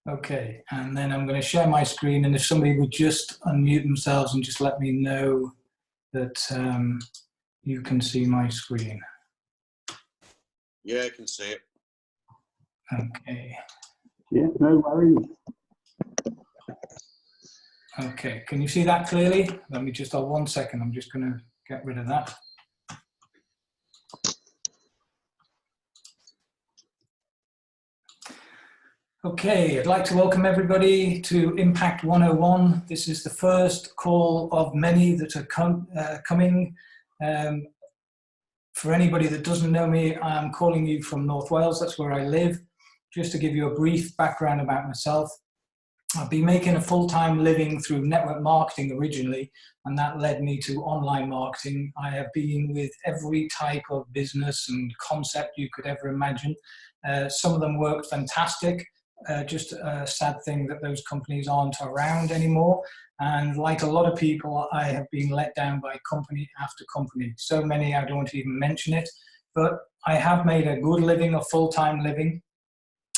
Okay, and then I'm going to share my screen, and if somebody would just unmute themselves and just let me know that you can see my screen. Yeah, I can see it. Okay. Yeah, no worries. Okay, can you see that clearly? Let me just, 1 second, I'm just going to get rid of that. Okay, I'd like to welcome everybody to Impact 101. This is the first call of many that are coming. For anybody that doesn't know me, I'm calling you from North Wales, that's where I live. Just to give you a brief background about myself, I've been making a full-time living through network marketing originally, and that led me to online marketing. I have been with every type of business and concept you could ever imagine. Some of them worked fantastic. Just a sad thing that those companies aren't around anymore. And like a lot of people, I have been let down by company after company. So many I don't even mention it. But I have made a good living, a full-time living.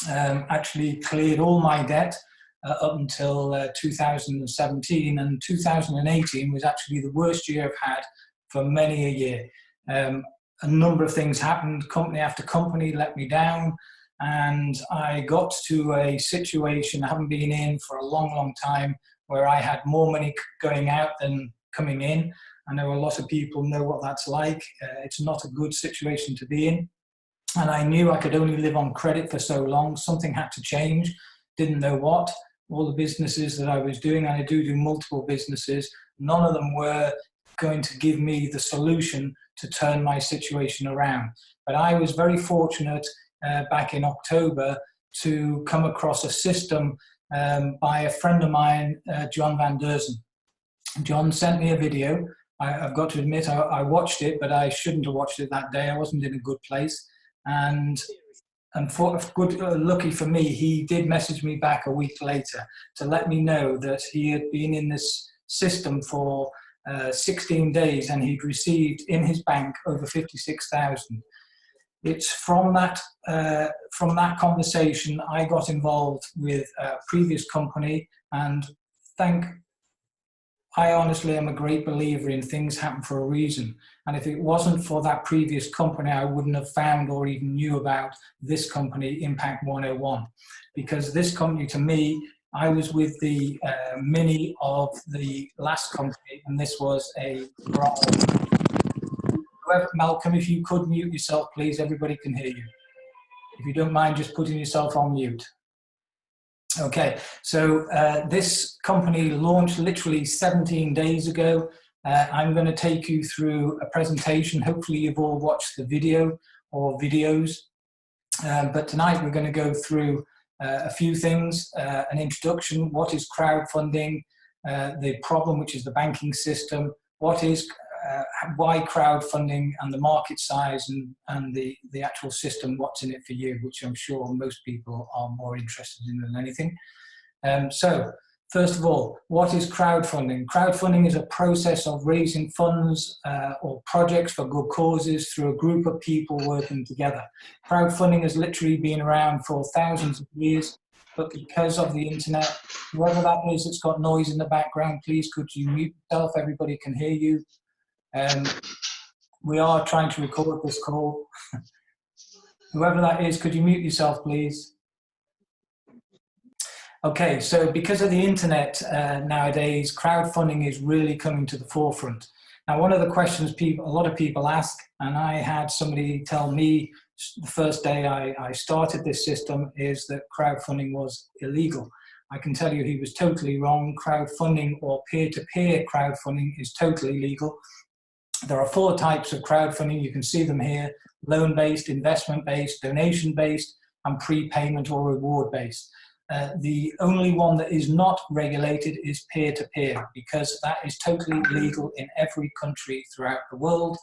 Actually cleared all my debt up until 2017. And 2018 was actually the worst year I've had for many a year. A number of things happened. Company after company let me down. And I got to a situation I haven't been in for a long, long time, where I had more money going out than coming in. I know a lot of people know what that's like. It's not a good situation to be in. And I knew I could only live on credit for so long. Something had to change. Didn't know what. All the businesses that I was doing, and I do multiple businesses, none of them were going to give me the solution to turn my situation around. But I was very fortunate back in October to come across a system by a friend of mine, John Van Derzen. John sent me a video. I've got to admit I watched it, but I shouldn't have watched it that day. I wasn't in a good place. And lucky for me, he did message me back a week later to let me know that he had been in this system for 16 days and he'd received in his bank over 56,000. It's from that conversation I got involved with a previous company, and I honestly am a great believer in things happen for a reason. And if it wasn't for that previous company, I wouldn't have found or even knew about this company, Impact 101. Because this company, to me, I was with the mini of the last company, and this was a Malcolm, if you could mute yourself, please, everybody can hear you. If you don't mind just putting yourself on mute. Okay, so this company launched literally 17 days ago. I'm going to take you through a presentation. Hopefully you've all watched the video or videos. But tonight we're going to go through a few things, an introduction, what is crowdfunding, the problem, which is the banking system, what is why crowdfunding, and the market size and the actual system, what's in it for you, which I'm sure most people are more interested in than anything. So first of all, what is crowdfunding? Crowdfunding is a process of raising funds or projects for good causes through a group of people working together. Crowdfunding has literally been around for thousands of years, but because of the internet, whoever that is that's got noise in the background, please could you mute yourself? Everybody can hear you. We are trying to record this call. Whoever that is, could you mute yourself, please? Okay, so because of the internet nowadays, crowdfunding is really coming to the forefront. Now, one of the questions a lot of people ask, and I had somebody tell me the first day I started this system, is that crowdfunding was illegal. I can tell you he was totally wrong. Crowdfunding or peer-to-peer crowdfunding is totally legal. There are 4 types of crowdfunding. You can see them here: loan-based, investment-based, donation-based, and prepayment or reward-based. The only one that is not regulated is peer-to-peer, because that is totally legal in every country throughout the world.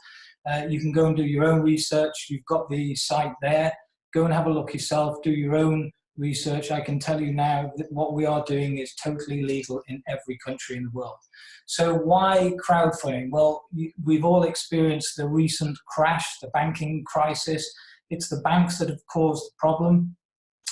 You can go and do your own research. You've got the site there. Go and have a look yourself, do your own research. I can tell you now that what we are doing is totally legal in every country in the world. So why crowdfunding? Well, we've all experienced the recent crash, the banking crisis. It's the banks that have caused the problem.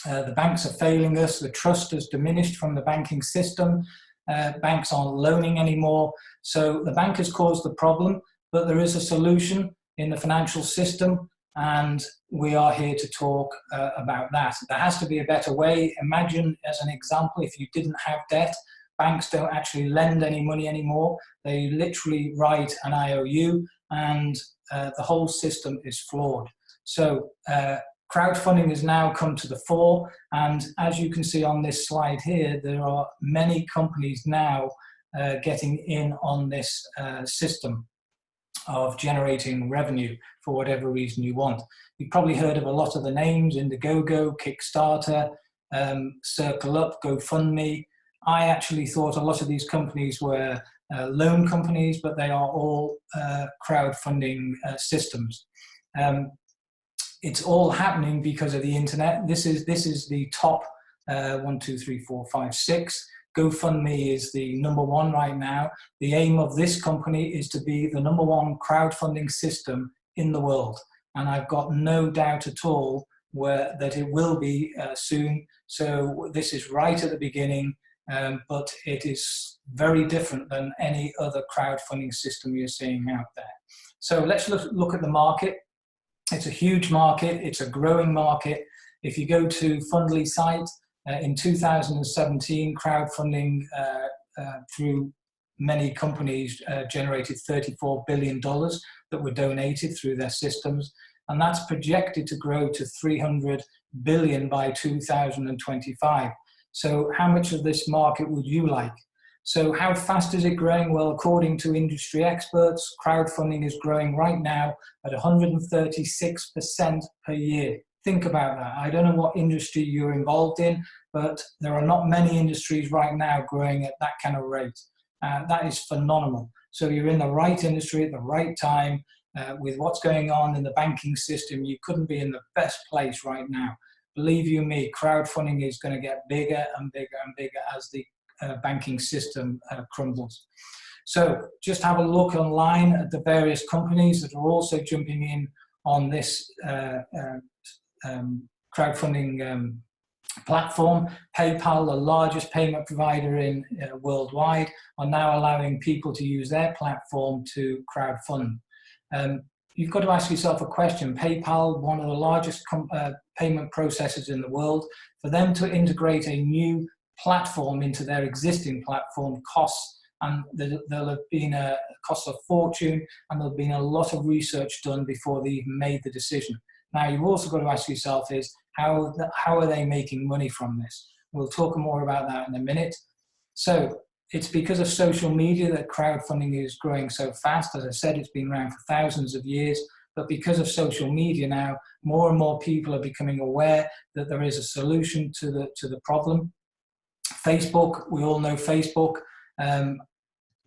The banks are failing us. The trust has diminished from the banking system. Banks aren't loaning anymore. So the bank has caused the problem, but there is a solution in the financial system, and we are here to talk about that. There has to be a better way. Imagine, as an example, if you didn't have debt, banks don't actually lend any money anymore. They literally write an IOU, and the whole system is flawed. So crowdfunding has now come to the fore, and as you can see on this slide here, there are many companies now getting in on this system of generating revenue for whatever reason you want. You've probably heard of a lot of the names: Indiegogo, Kickstarter, Circle Up, GoFundMe. I actually thought a lot of these companies were loan companies, but they are all crowdfunding systems. It's all happening because of the internet. This is the top 1, 2, 3, 4, 5, 6. GoFundMe is the #1 right now. The aim of this company is to be the #1 crowdfunding system in the world. And I've got no doubt at all that it will be soon. So this is right at the beginning, but it is very different than any other crowdfunding system you're seeing out there. So let's look at the market. It's a huge market. It's a growing market. If you go to Fundly's site, in 2017, crowdfunding through many companies generated $34 billion that were donated through their systems, and that's projected to grow to $300 billion by 2025. So how much of this market would you like? So how fast is it growing? Well, according to industry experts, crowdfunding is growing right now at 136% per year. Think about that. I don't know what industry you're involved in, but there are not many industries right now growing at that kind of rate. That is phenomenal. So you're in the right industry at the right time. With what's going on in the banking system, you couldn't be in the best place right now. Believe you me, crowdfunding is going to get bigger and bigger and bigger as the banking system crumbles. So just have a look online at the various companies that are also jumping in on this crowdfunding platform. PayPal, the largest payment provider in worldwide, are now allowing people to use their platform to crowdfund. You've got to ask yourself a question. PayPal, one of the largest payment processors in the world, for them to integrate a new platform into their existing platform costs, and there'll have been a cost of fortune, and there'll have been a lot of research done before they even made the decision. Now, you've also got to ask yourself is, how are they making money from this? We'll talk more about that in a minute. So it's because of social media that crowdfunding is growing so fast. As I said, it's been around for thousands of years, but because of social media now, more and more people are becoming aware that there is a solution to the problem. Facebook, we all know Facebook,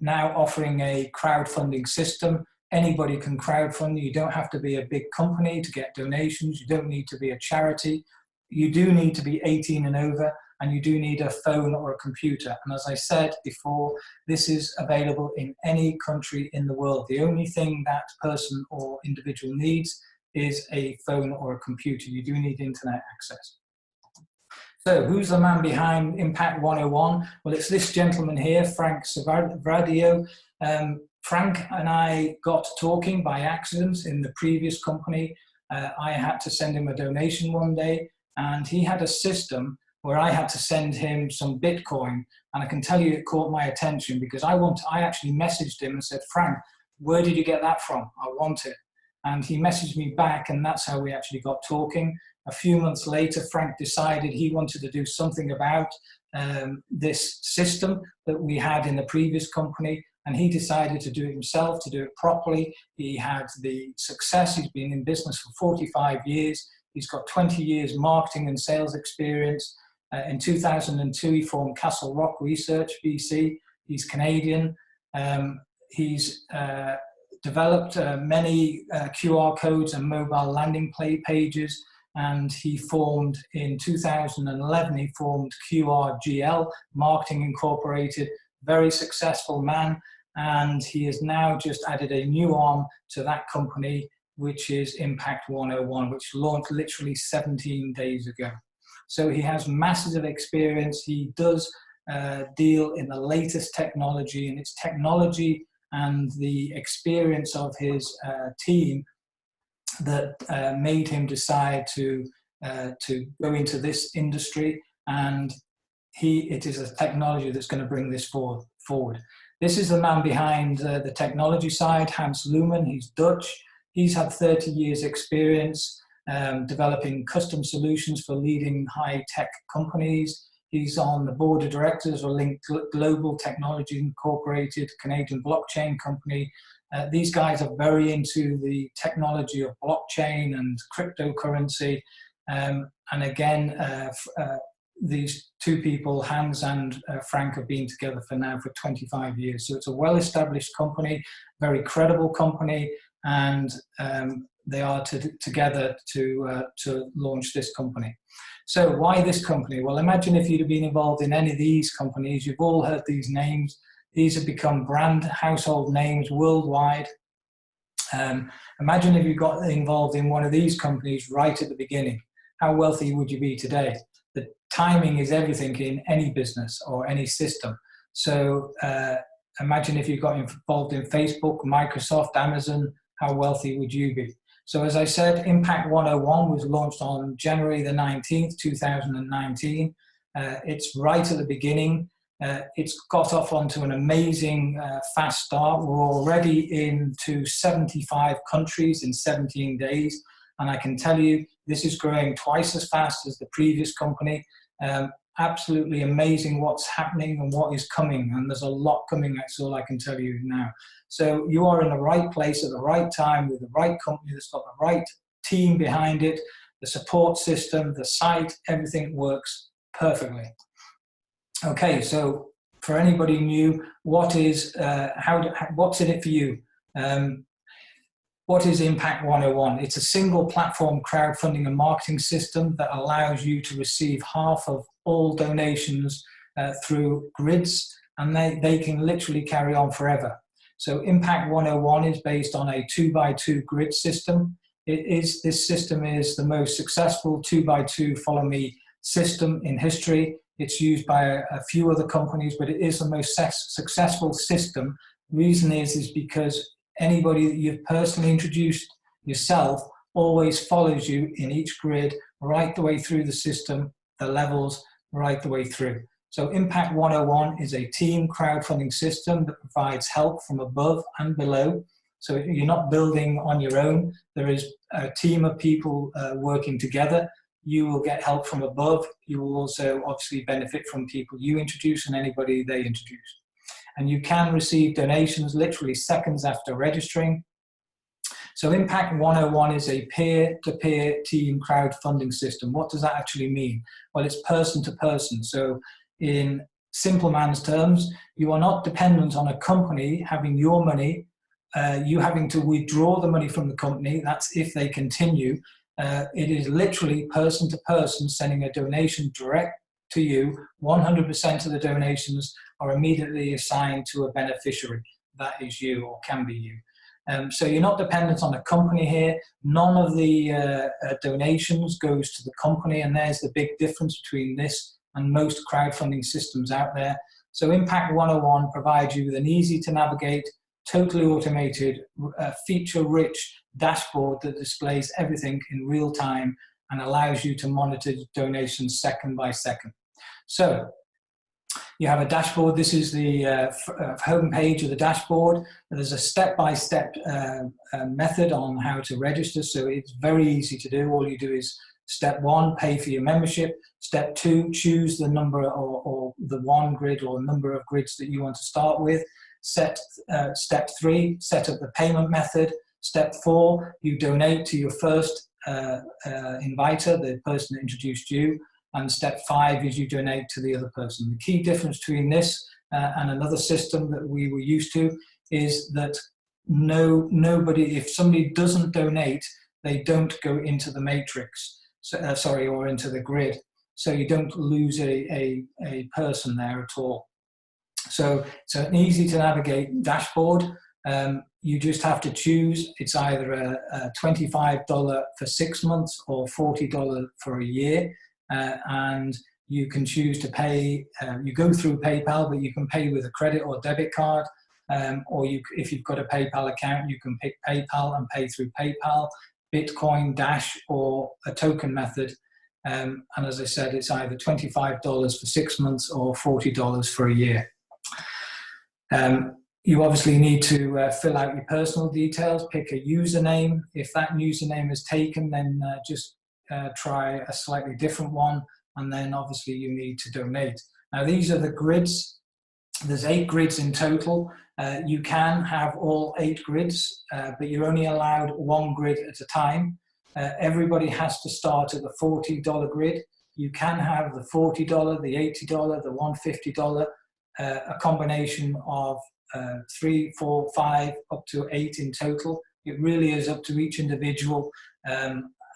now offering a crowdfunding system. Anybody can crowdfund. You don't have to be a big company to get donations. You don't need to be a charity. You do need to be 18 and over, and you do need a phone or a computer. And as I said before, this is available in any country in the world. The only thing that person or individual needs is a phone or a computer. You do need internet access. So who's the man behind Impact 101? Well, it's this gentleman here, Frank Servedio. Frank and I got talking by accident in the previous company. I had to send him a donation one day, and he had a system where I had to send him some Bitcoin. And I can tell you it caught my attention because I actually messaged him and said, Frank, where did you get that from? I want it. And he messaged me back, and that's how we actually got talking. A few months later, Frank decided he wanted to do something about this system that we had in the previous company, and he decided to do it himself, to do it properly. He had the success. He's been in business for 45 years. He's got 20 years marketing and sales experience. In 2002, he formed Castle Rock Research, BC. He's Canadian. He's developed many QR codes and mobile landing pages. And he formed, in 2011, he formed QRGL Marketing Incorporated, very successful man. And he has now just added a new arm to that company, which is Impact 101, which launched literally 17 days ago. So he has massive experience. He does deal in the latest technology, and it's technology and the experience of his team that made him decide to go into this industry, and it is a technology that's going to bring this forward. This is the man behind the technology side, Hans Looman. He's Dutch. He's had 30 years experience developing custom solutions for leading high-tech companies. He's on the board of directors of Link Global Technology Incorporated, Canadian blockchain company. These guys are very into the technology of blockchain and cryptocurrency. And again, these two people, Hans and Frank, have been together for 25 years. So it's a well-established company, very credible company, and they are together to launch this company. So why this company? Well, imagine if you'd have been involved in any of these companies. You've all heard these names. These have become brand household names worldwide. Imagine if you got involved in one of these companies right at the beginning. How wealthy would you be today? The timing is everything in any business or any system. So imagine if you got involved in Facebook, Microsoft, Amazon, how wealthy would you be? So as I said, Impact 101 was launched on January the 19th, 2019. It's right at the beginning. It's got off onto an amazing fast start. We're already into 75 countries in 17 days. And I can tell you, this is growing twice as fast as the previous company. Absolutely amazing what's happening and what is coming. And there's a lot coming, that's all I can tell you now. So you are in the right place at the right time with the right company that's got the right team behind it, the support system, the site, everything works perfectly. Okay, so for anybody new, what's in it for you? What is Impact 101? It's a single platform crowdfunding and marketing system that allows you to receive half of all donations through grids, and they can literally carry on forever. So Impact 101 is based on a 2x2 grid system. This system is the most successful 2x2 follow me system in history. It's used by a few other companies, but it is the most successful system. The reason is because anybody that you've personally introduced yourself always follows you in each grid right the way through the system, the levels right the way through. So Impact 101 is a team crowdfunding system that provides help from above and below. So you're not building on your own. There is a team of people working together. You will get help from above. You will also obviously benefit from people you introduce and anybody they introduce. And you can receive donations literally seconds after registering. So Impact 101 is a peer-to-peer team crowdfunding system. What does that actually mean? Well, it's person to person. So in simple man's terms, you are not dependent on a company having your money, you having to withdraw the money from the company. That's if they continue. It is literally person to person sending a donation direct to you. 100% of the donations are immediately assigned to a beneficiary. That is you, or can be you. So you're not dependent on a company here. None of the donations goes to the company, and there's the big difference between this and most crowdfunding systems out there. So Impact 101 provides you with an easy to navigate, totally automated, feature-rich dashboard that displays everything in real time and allows you to monitor donations second by second. So you have a dashboard. This is the home page of the dashboard. There's a step-by-step method on how to register, so it's very easy to do. All you do is step 1, pay for your membership. Step 2, choose the number or the one grid or number of grids that you want to start with. Step 3, set up the payment method. Step 4, you donate to your first inviter, the person that introduced you. And step 5 is you donate to the other person. The key difference between this and another system that we were used to is that nobody, if somebody doesn't donate, they don't go into the matrix, or into the grid. So you don't lose a person there at all. So it's an easy to navigate dashboard. You just have to choose. It's either a $25 for 6 months or $40 for a year. and you can choose to pay. You go through PayPal, but you can pay with a credit or debit card, or if you've got a PayPal account, you can pick PayPal and pay through PayPal, Bitcoin, Dash, or a token method. And as I said, it's either $25 for 6 months or $40 for a year. You obviously need to fill out your personal details, pick a username. If that username is taken, then just try a slightly different one, and then obviously you need to donate. Now these are the grids. There's 8 grids in total. You can have all 8 grids, but you're only allowed 1 grid at a time. Everybody has to start at the $40 grid. You can have the $40, the $80, the $150, a combination of 3, 4, 5, up to 8 in total. It really is up to each individual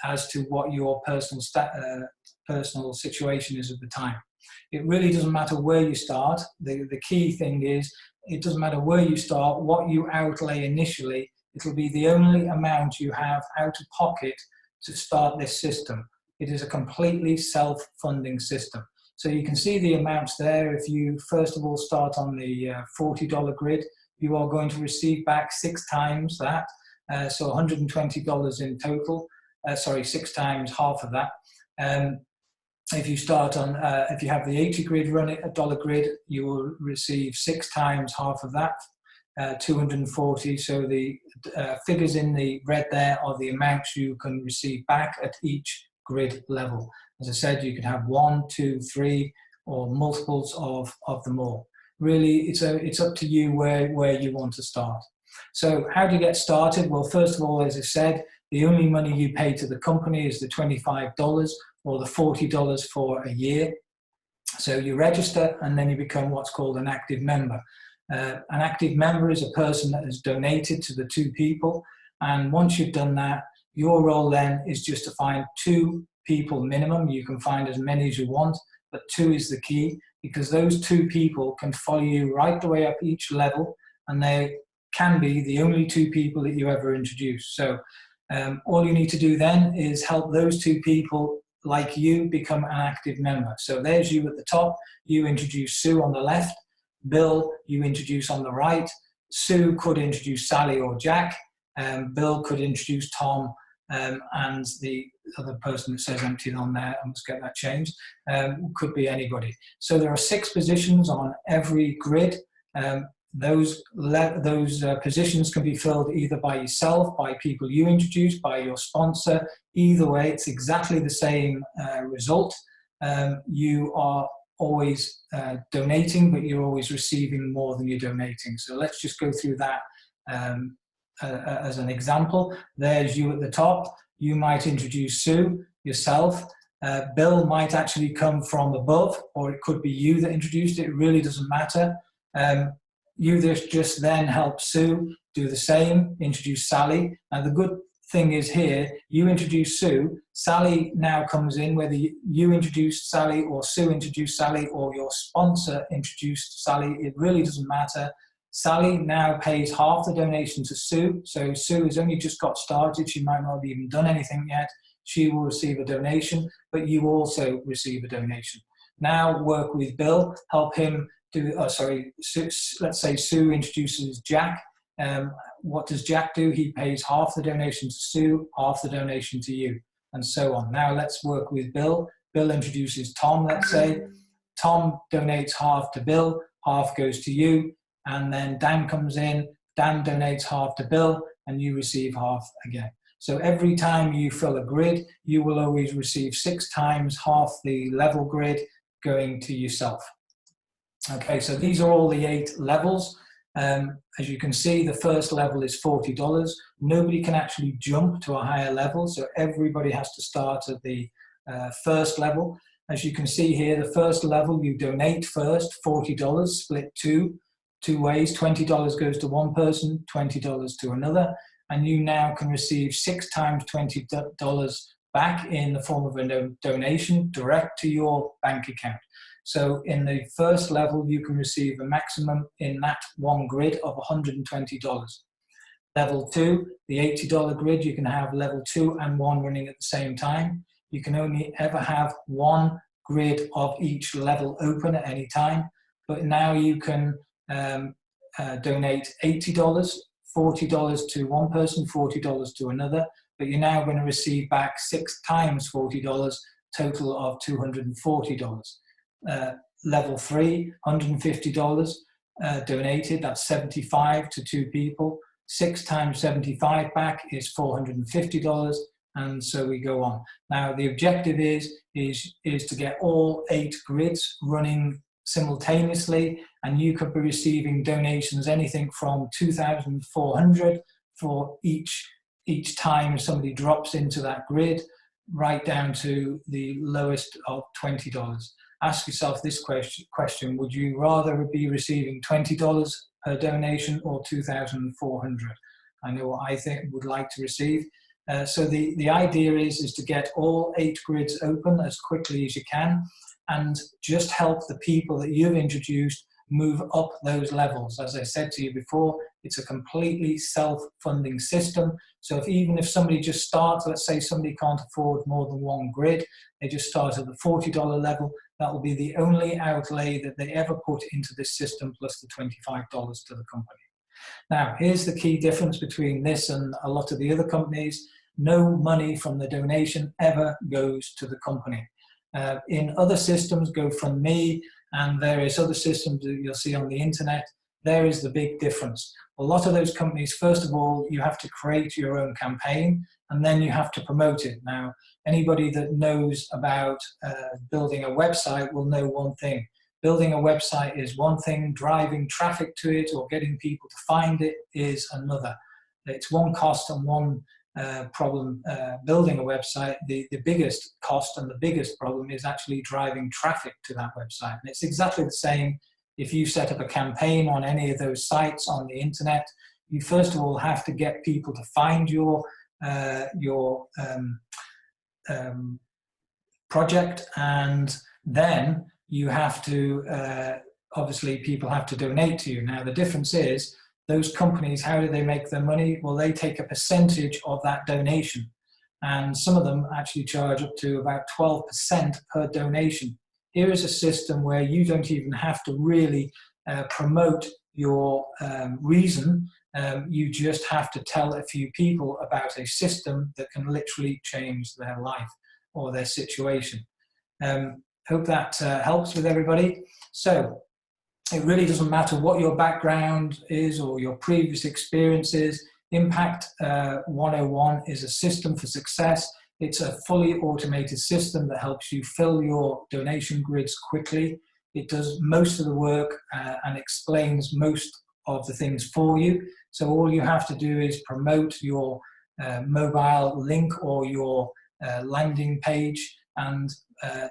as to what your personal situation is at the time. It really doesn't matter where you start. The key thing is, it doesn't matter where you start, what you outlay initially, it'll be the only amount you have out of pocket to start this system. It is a completely self-funding system. So you can see the amounts there. If you first of all start on the $40 grid, you are going to receive back 6 times that, so $120 in total. 6 times half of that. If you start on, if you have the 80 grid running, a dollar grid, you will receive 6 times half of that, 240. So the figures in the red there are the amounts you can receive back at each grid level. As I said, you can have 1, 2, 3, or multiples of them all. Really, it's up to you where you want to start. So how do you get started? Well, first of all, as I said, the only money you pay to the company is the $25 or the $40 for a year. So you register, and then you become what's called an active member. An active member is a person that has donated to the 2 people. And once you've done that, your role then is just to find 2 people minimum. You can find as many as you want, but 2 is the key, because those 2 people can follow you right the way up each level, and they can be the only 2 people that you ever introduce. So all you need to do then is help those 2 people like you become an active member. So there's you at the top. You introduce Sue on the left. Bill, you introduce on the right. Sue could introduce Sally or Jack. Bill could introduce Tom, and the other person that says empty on there, I must get that changed, could be anybody. So there are 6 positions on every grid. Those positions can be filled either by yourself, by people you introduce, by your sponsor. Either way, it's exactly the same result. You are always donating, but you're always receiving more than you're donating. So let's just go through that as an example. There's you at the top. You might introduce Sue yourself. Bill might actually come from above, or it could be you that introduced it. It really doesn't matter. You just then help Sue do the same, introduce Sally. Now the good thing is here, you introduce Sue, Sally now comes in, whether you introduced Sally or Sue introduced Sally or your sponsor introduced Sally, it really doesn't matter. Sally now pays half the donation to Sue. So Sue has only just got started. She might not have even done anything yet. She will receive a donation, but you also receive a donation. Now work with Bill, help him do, let's say Sue introduces Jack. What does Jack do? He pays half the donation to Sue, half the donation to you, and so on. Now let's work with Bill. Bill introduces Tom, let's say. Tom donates half to Bill, half goes to you, and then Dan comes in. Dan donates half to Bill, and you receive half again. So every time you fill a grid, you will always receive 6 times half the level grid going to yourself. Okay, so these are all the 8 levels. As you can see, the first level is $40. Nobody can actually jump to a higher level, so everybody has to start at the first level. As you can see here, the first level, you donate first, $40, split two ways. $20 goes to one person, $20 to another, and you now can receive 6 times $20 back in the form of a donation direct to your bank account. So in the first level, you can receive a maximum in that one grid of $120. Level 2, the $80 grid, you can have level 2 and 1 running at the same time. you can only ever have one grid of each level open at any time. But now you can donate $80, $40 to one person, $40 to another, but you're now going to receive back 6 times $40, total of $240. Level 3, $150 donated, that's 75 to 2 people. 6 times 75 back is $450, and so we go on. Now the objective is to get all 8 grids running simultaneously, and you could be receiving donations anything from $2,400 for each time somebody drops into that grid, right down to the lowest of $20. Ask yourself this question: would you rather be receiving $20 per donation or $2,400? I know what I would like to receive. So the idea is to get all 8 grids open as quickly as you can, and just help the people that you've introduced move up those levels. As I said to you before, it's a completely self-funding system. So even if somebody just starts, let's say somebody can't afford more than 1 grid, they just start at the $40 level, that will be the only outlay that they ever put into this system, plus the $25 to the company. Now, here's the key difference between this and a lot of the other companies. No money from the donation ever goes to the company. In other systems, GoFundMe and various other systems that you'll see on the internet, there is the big difference. A lot of those companies, first of all, you have to create your own campaign, and then you have to promote it. Now, anybody that knows about building a website will know one thing. Building a website is one thing, driving traffic to it or getting people to find it is another. It's one cost and one problem building a website. The biggest cost and the biggest problem is actually driving traffic to that website. And it's exactly the same if you set up a campaign on any of those sites on the internet. You first of all have to get people to find your project, and then you have to obviously people have to donate to you. Now the difference is, those companies, how do they make their money? Well, they take a percentage of that donation, and some of them actually charge up to about 12% per donation. Here is a system where you don't even have to really promote your reason. You just have to tell a few people about a system that can literally change their life or their situation. Hope that helps with everybody. So it really doesn't matter what your background is or your previous experiences. Impact101 is a system for success. It's a fully automated system that helps you fill your donation grids quickly. It does most of the work and explains most of the things for you. So all you have to do is promote your mobile link or your landing page, and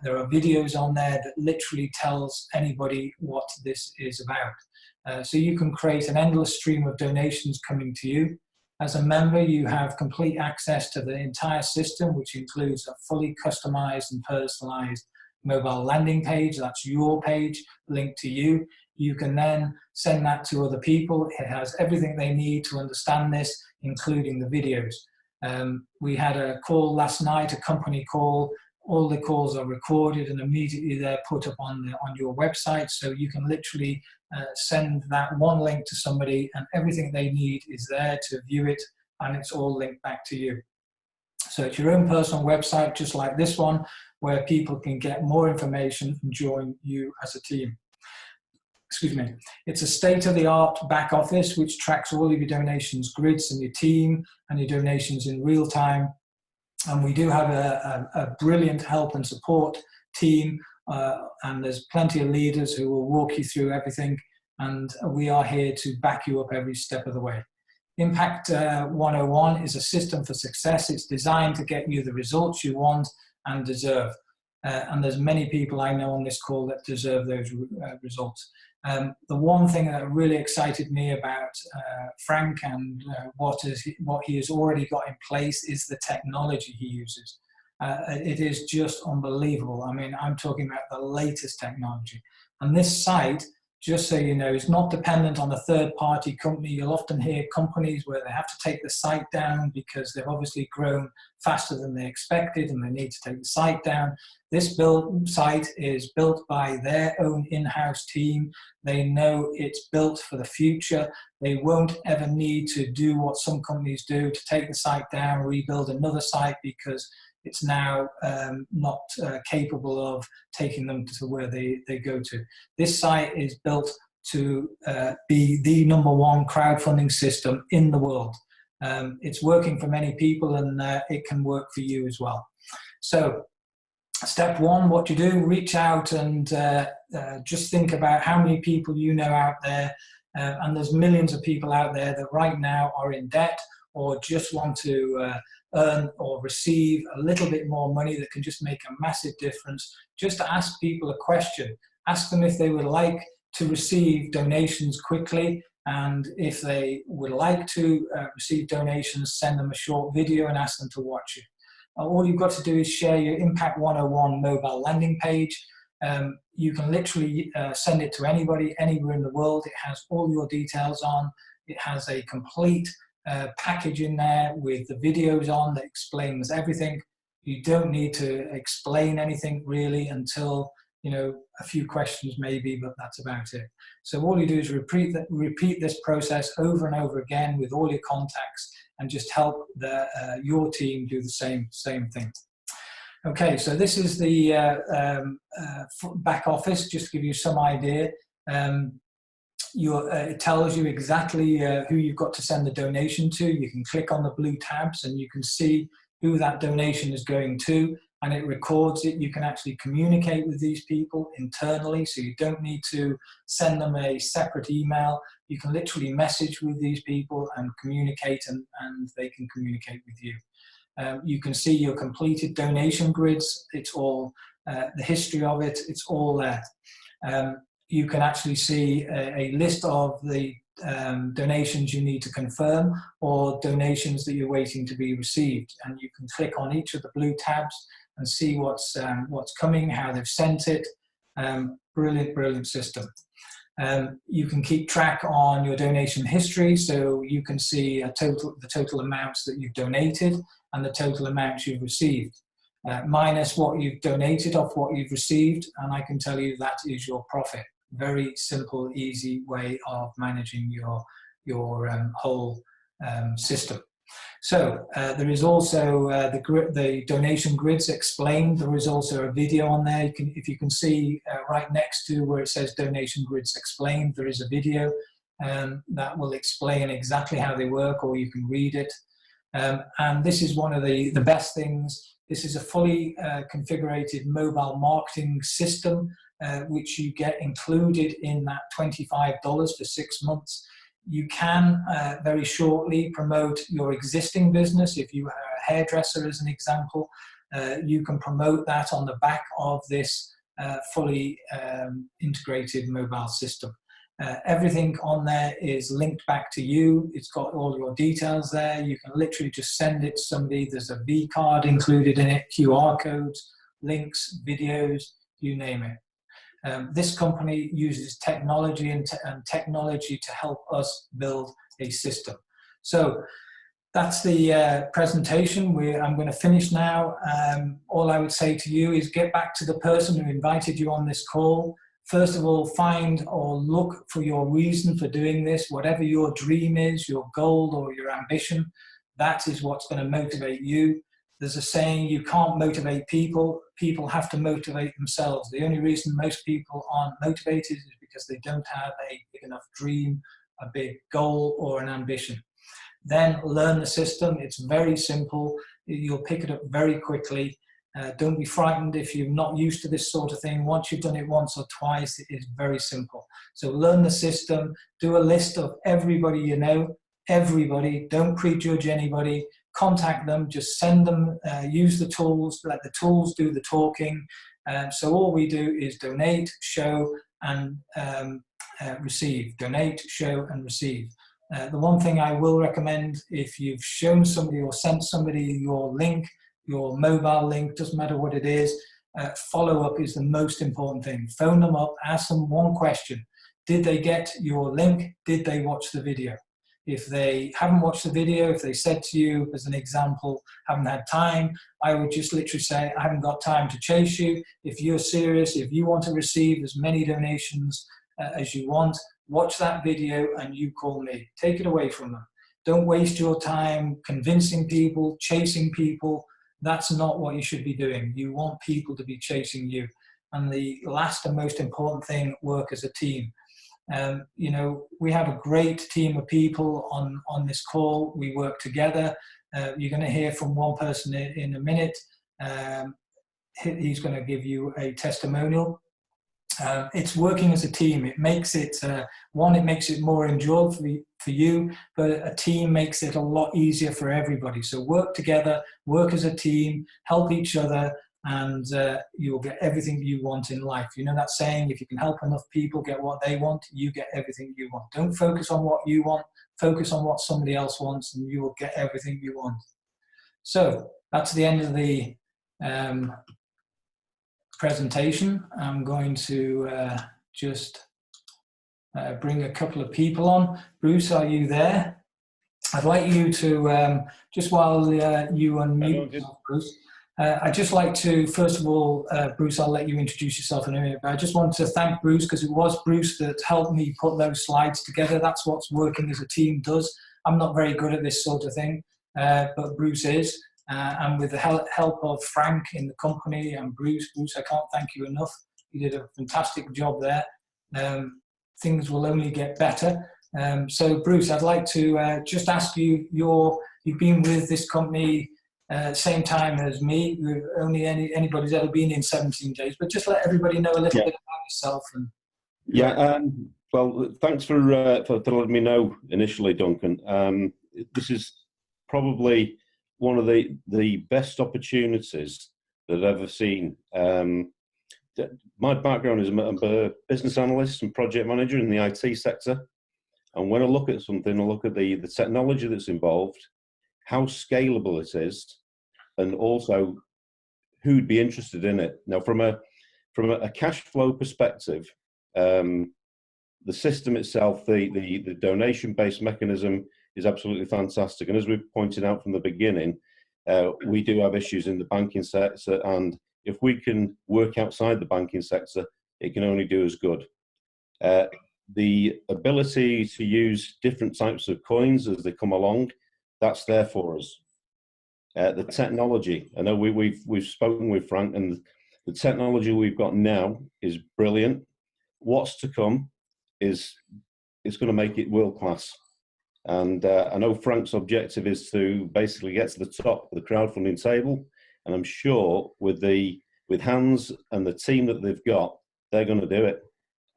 there are videos on there that literally tells anybody what this is about. So you can create an endless stream of donations coming to you. As a member, you have complete access to the entire system, which includes a fully customized and personalized mobile landing page. That's your page linked to you. You can then send that to other people. It has everything they need to understand this, including the videos. We had a call last night, a company call. All the calls are recorded and immediately they're put up on your website, so you can literally send that one link to somebody and everything they need is there to view it, and it's all linked back to you. So it's your own personal website, just like this one, where people can get more information and join you as a team. Excuse me. It's a state-of-the-art back office which tracks all of your donations grids and your team and your donations in real time. And we do have a brilliant help and support team, and there's plenty of leaders who will walk you through everything, and we are here to back you up every step of the way. Impact101 is a system for success. It's designed to get you the results you want and deserve. And there's many people I know on this call that deserve those results. The one thing that really excited me about Frank and what he has already got in place is the technology he uses. It is just unbelievable. I mean, I'm talking about the latest technology. And this site just so you know, is not dependent on a third-party company. You'll often hear companies where they have to take the site down because they've obviously grown faster than they expected and they need to take the site down. This site is built by their own in-house team. They know it's built for the future. They won't ever need to do what some companies do, to take the site down, rebuild another site because it's now not capable of taking them to where they go to. This site is built to be the #1 crowdfunding system in the world. It's working for many people, and it can work for you as well. So step one, what you do, reach out and just think about how many people you know out there. And there's millions of people out there that right now are in debt or just want to earn or receive a little bit more money that can just make a massive difference. Just ask people a question. Ask them if they would like to receive donations quickly, and if they would like to receive donations, send them a short video and ask them to watch it. All you've got to do is share your Impact101 mobile landing page. You can literally send it to anybody, anywhere in the world. It has all your details on. It has a complete package in there with the videos on that explains everything. You don't need to explain anything really until, you know, a few questions maybe, but that's about it. So all you do is repeat this process over and over again with all your contacts, and just help your team do the same thing. Okay, so this is the back office, just to give you some idea. It tells you exactly who you've got to send the donation to. You can click on the blue tabs and you can see who that donation is going to, and it records it. You can actually communicate with these people internally, so you don't need to send them a separate email. You can literally message with these people and communicate, and they can communicate with you. You can see your completed donation grids. It's all the history of it. It's all there. You can actually see a list of the donations you need to confirm, or donations that you're waiting to be received. And you can click on each of the blue tabs and see what's coming, how they've sent it. Brilliant, brilliant system. You can keep track on your donation history, so you can see the total amounts that you've donated and the total amounts you've received, minus what you've donated off what you've received, and I can tell you that is your profit. Very simple, easy way of managing your whole system. So there is also the donation grids explained. There is also a video on there. If you can see right next to where it says donation grids explained, there is a video that will explain exactly how they work, or you can read it. And this is one of the best things. This is a fully configured mobile marketing system, which you get included in that $25 for 6 months. You can very shortly promote your existing business. If you are a hairdresser, as an example, you can promote that on the back of this fully integrated mobile system. Everything on there is linked back to you. It's got all your details there. You can literally just send it to somebody. There's a V card included in it, QR codes, links, videos, you name it. This company uses technology and technology to help us build a system. So that's the presentation. I'm going to finish now. All I would say to you is get back to the person who invited you on this call. First of all, find or look for your reason for doing this. Whatever your dream is, your goal or your ambition, that is what's going to motivate you. There's a saying, you can't motivate people. People have to motivate themselves. The only reason most people aren't motivated is because they don't have a big enough dream, a big goal or an ambition. Then learn the system. It's very simple. You'll pick it up very quickly. Don't be frightened if you're not used to this sort of thing. Once you've done it once or twice, it is very simple. So learn the system. Do a list of everybody you know. Everybody. Don't prejudge anybody. Contact them. Just send them. Use the tools. Let the tools do the talking. So all we do is donate, show, and receive. Donate, show, and receive. The one thing I will recommend, if you've shown somebody or sent somebody your link, your mobile link, doesn't matter what it is, follow up is the most important thing. Phone them up, ask them one question. Did they get your link? Did they watch the video? If they haven't watched the video, if they said to you, as an example, haven't had time, I would just literally say, I haven't got time to chase you. If you're serious, if you want to receive as many donations as you want, watch that video and you call me. Take it away from them. Don't waste your time convincing people, chasing people. That's not what you should be doing. You want people to be chasing you. And the last and most important thing, work as a team. You know, we have a great team of people on this call. We work together. You're going to hear from one person in a minute. He's going to give you a testimonial. It's working as a team. It makes it, it makes it more enjoyable for you, but a team makes it a lot easier for everybody. So work together, work as a team, help each other, and you will get everything you want in life. You know that saying, if you can help enough people get what they want, you get everything you want. Don't focus on what you want, focus on what somebody else wants, and you will get everything you want. So that's the end of the presentation. I'm going to just bring a couple of people on. Bruce, are you there? I'd like you to, just while you unmute yourself, Bruce, I'd just like to, first of all, Bruce, I'll let you introduce yourself in a minute, but I just want to thank Bruce, because it was Bruce that helped me put those slides together. That's what working as a team does. I'm not very good at this sort of thing, but Bruce is. And with the help of Frank in the company and Bruce, I can't thank you enough. You did a fantastic job there. Things will only get better. So Bruce, I'd like to just ask you, you've been with this company same time as me. Only anybody's ever been in 17 days, but just let everybody know a little bit about yourself. And well, thanks for letting me know initially, Duncan. This is probably one of the best opportunities that I've ever seen. My background is I'm a business analyst and project manager in the IT sector. And when I look at something, I look at the technology that's involved, how scalable it is, and also who'd be interested in it. Now, from a cash flow perspective, the system itself, the donation-based mechanism is absolutely fantastic. And as we've pointed out from the beginning, we do have issues in the banking sector, and if we can work outside the banking sector, it can only do us good. The ability to use different types of coins as they come along, that's there for us. The technology, I know we've spoken with Frank, and the technology we've got now is brilliant. What's to come is going to make it world class. And I know Frank's objective is to basically get to the top of the crowdfunding table, and I'm sure with Hans and the team that they've got, they're going to do it.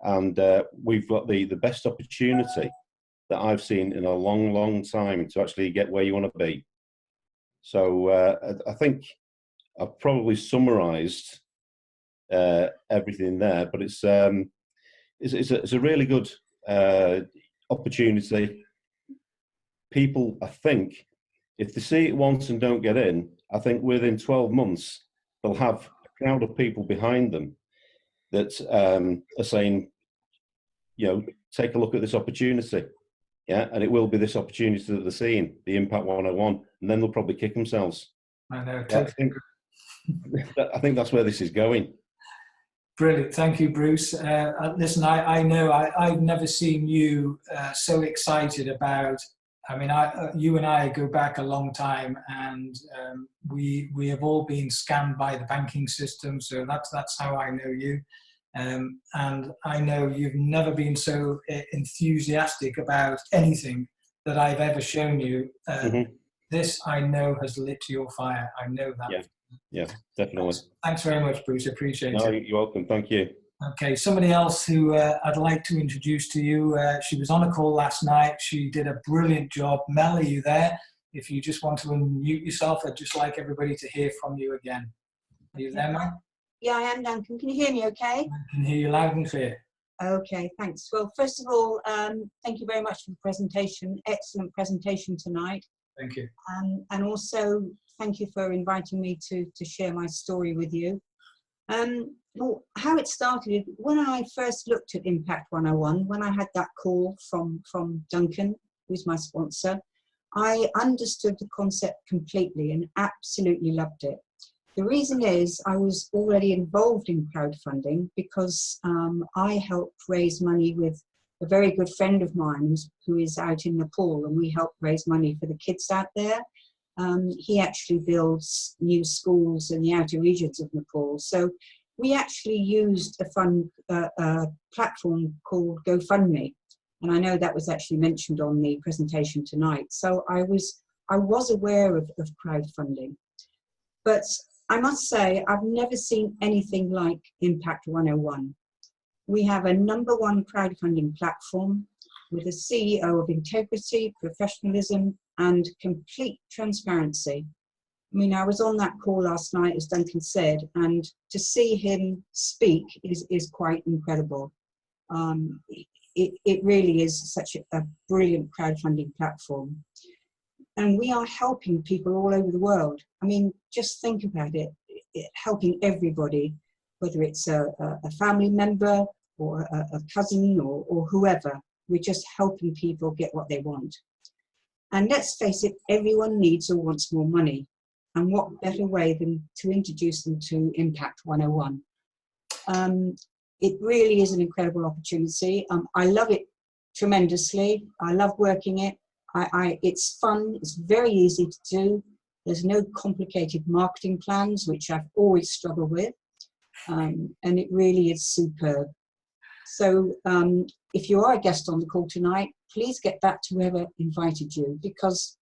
And we've got the best opportunity that I've seen in a long, long time to actually get where you want to be. So I think I've probably summarised everything there, but it's a really good opportunity. People, I think, if they see it once and don't get in, I think within 12 months, they'll have a crowd of people behind them that are saying, you know, take a look at this opportunity. Yeah, and it will be this opportunity that they're seeing, the Impact 101, and then they'll probably kick themselves. I know. I think that's where this is going. Brilliant. Thank you, Bruce. Listen, I know I've never seen you so excited about, I mean, you and I go back a long time, and we have all been scammed by the banking system, so that's how I know you. And I know you've never been so enthusiastic about anything that I've ever shown you. This, I know, has lit your fire. I know that. Yeah, definitely. Thanks very much, Bruce. Appreciate it. You're welcome. Thank you. Okay, somebody else who I'd like to introduce to you. She was on a call last night. She did a brilliant job. Mel, are you there? If you just want to unmute yourself, I'd just like everybody to hear from you again. Are you there, Mel? Yeah, I am, Duncan. Can you hear me okay? I can hear you loud and clear. Okay, thanks. Well, first of all, thank you very much for the presentation. Excellent presentation tonight. Thank you. And also, thank you for inviting me to share my story with you. Well, how it started, when I first looked at Impact101, when I had that call from Duncan, who's my sponsor, I understood the concept completely and absolutely loved it. The reason is I was already involved in crowdfunding because I helped raise money with a very good friend of mine who is out in Nepal, and we help raise money for the kids out there. He actually builds new schools in the outer regions of Nepal. So we actually used a platform called GoFundMe. And I know that was actually mentioned on the presentation tonight. So I was aware of crowdfunding. But I must say, I've never seen anything like Impact101. We have a #1 crowdfunding platform with a CEO of integrity, professionalism, and complete transparency. I mean, I was on that call last night, as Duncan said, and to see him speak is quite incredible. It really is such a brilliant crowdfunding platform. And we are helping people all over the world. I mean, just think about it, helping everybody, whether it's a family member or a cousin or whoever. We're just helping people get what they want. And let's face it, everyone needs or wants more money. And what better way than to introduce them to Impact101? It really is an incredible opportunity. I love it tremendously. I love working it. It's fun. It's very easy to do. There's no complicated marketing plans, which I've always struggled with. And it really is superb. So if you are a guest on the call tonight, please get back to whoever invited you, because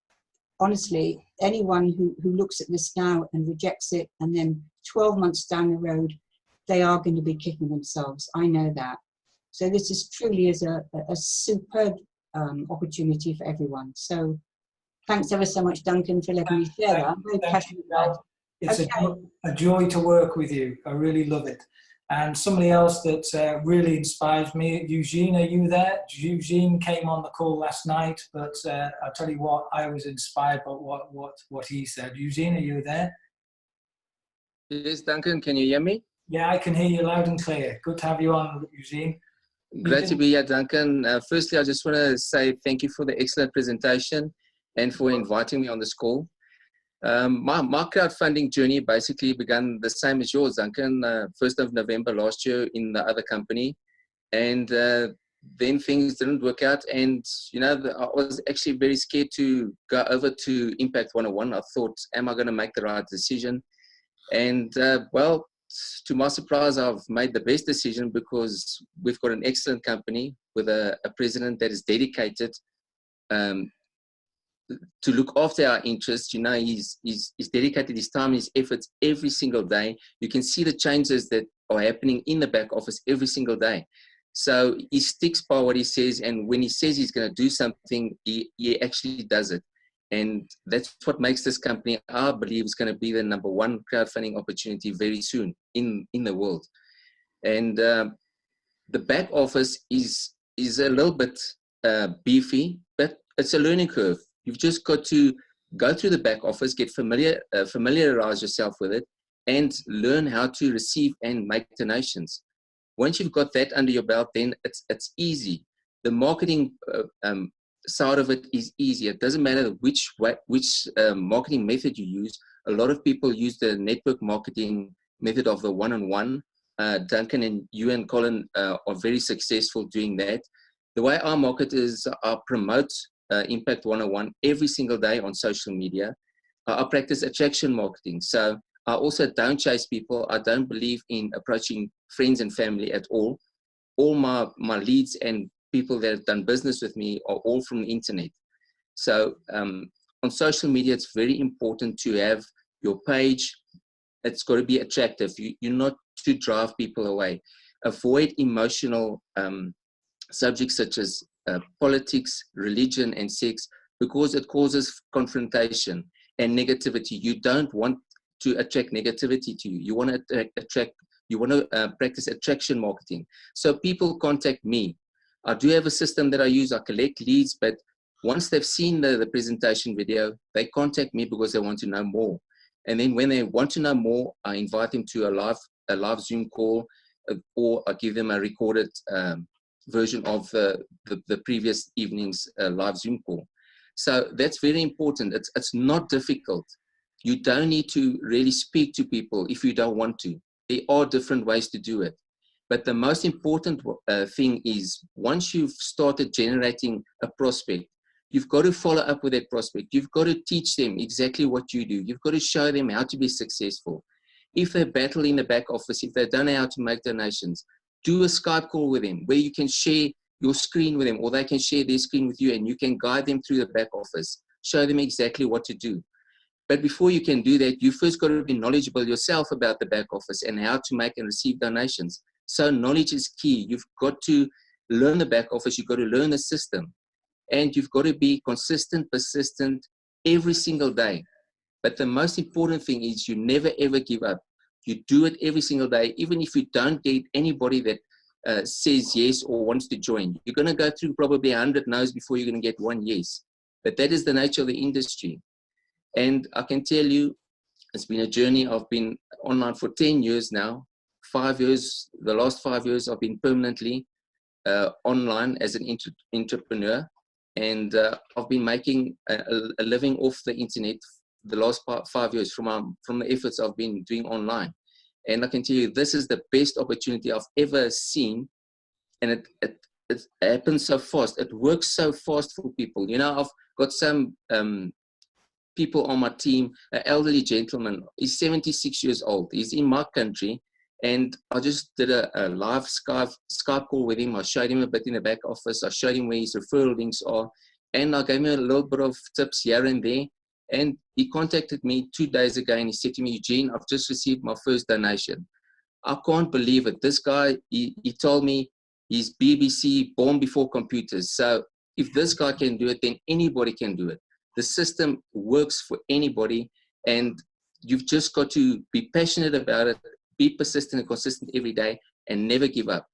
honestly, anyone who looks at this now and rejects it, and then 12 months down the road, they are going to be kicking themselves. I know that. So this is truly is a superb opportunity for everyone. So thanks ever so much, Duncan, for letting me share that. I'm very passionate about it. It's a joy to work with you. I really love it. And somebody else that really inspires me, Eugene, are you there? Eugene came on the call last night, but I'll tell you what, I was inspired by what he said. Eugene, are you there? Yes, Duncan, can you hear me? Yeah, I can hear you loud and clear. Good to have you on, Eugene. Great to be here, Duncan. Firstly, I just want to say thank you for the excellent presentation and for inviting me on this call. My crowdfunding journey basically began the same as yours, Duncan, 1st of November last year in the other company. And then things didn't work out. And, you know, I was actually very scared to go over to Impact101. I thought, am I going to make the right decision? And, well, to my surprise, I've made the best decision because we've got an excellent company with a president that is dedicated to look after our interests. You know, he's dedicated his time, his efforts every single day. You can see the changes that are happening in the back office every single day. So he sticks by what he says, and when he says he's going to do something, he actually does it. And that's what makes this company, I believe, is going to be the #1 crowdfunding opportunity very soon in the world. And the back office is a little bit beefy, but it's a learning curve. You've just got to go through the back office, get familiarize yourself with it, and learn how to receive and make donations. Once you've got that under your belt, then it's easy. The marketing side of it is easy. It doesn't matter which marketing method you use. A lot of people use the network marketing method of the one-on-one. Duncan and you and Colin are very successful doing that. The way I market is I promote Impact101 every single day on social media. I practice attraction marketing. So I also don't chase people. I don't believe in approaching friends and family at all. All my leads and people that have done business with me are all from the internet. So on social media, it's very important to have your page. It's got to be attractive. You're not to drive people away. Avoid emotional subjects such as politics, religion, and sex, because it causes confrontation and negativity. You don't want to attract negativity to you. You want to attract. You want to practice attraction marketing. So people contact me. I do have a system that I use. I collect leads, but once they've seen the presentation video, they contact me because they want to know more. And then when they want to know more, I invite them to a live a live Zoom call, or I give them a recorded version of the previous evening's live Zoom call. So that's very important. It's not difficult. You don't need to really speak to people if you don't want to. There are different ways to do it. But the most important thing is, once you've started generating a prospect, you've got to follow up with that prospect. You've got to teach them exactly what you do. You've got to show them how to be successful. If they battle in the back office, if they don't know how to make donations, do a Skype call with them where you can share your screen with them, or they can share their screen with you, and you can guide them through the back office, show them exactly what to do. But before you can do that, you first got to be knowledgeable yourself about the back office and how to make and receive donations. So knowledge is key. You've got to learn the back office. You've got to learn the system. And you've got to be consistent, persistent every single day. But the most important thing is you never, ever give up. You do it every single day, even if you don't get anybody that says yes or wants to join. You're going to go through probably 100 no's before you're going to get one yes. But that is the nature of the industry. And I can tell you, it's been a journey. I've been online for 10 years now. 5 years, the last 5 years, I've been permanently online as an entrepreneur. And I've been making a living off the internet the last 5 years from the efforts I've been doing online. And I can tell you, this is the best opportunity I've ever seen. And it happens so fast. It works so fast for people. You know, I've got some people on my team, an elderly gentleman. He's 76 years old. He's in my country. And I just did a live Skype call with him. I showed him a bit in the back office. I showed him where his referral links are. And I gave him a little bit of tips here and there. And he contacted me 2 days ago and he said to me, Eugene, I've just received my first donation. I can't believe it. This guy, he told me he's BBC, born before computers. So if this guy can do it, then anybody can do it. The system works for anybody. And you've just got to be passionate about it. Be persistent and consistent every day and never give up.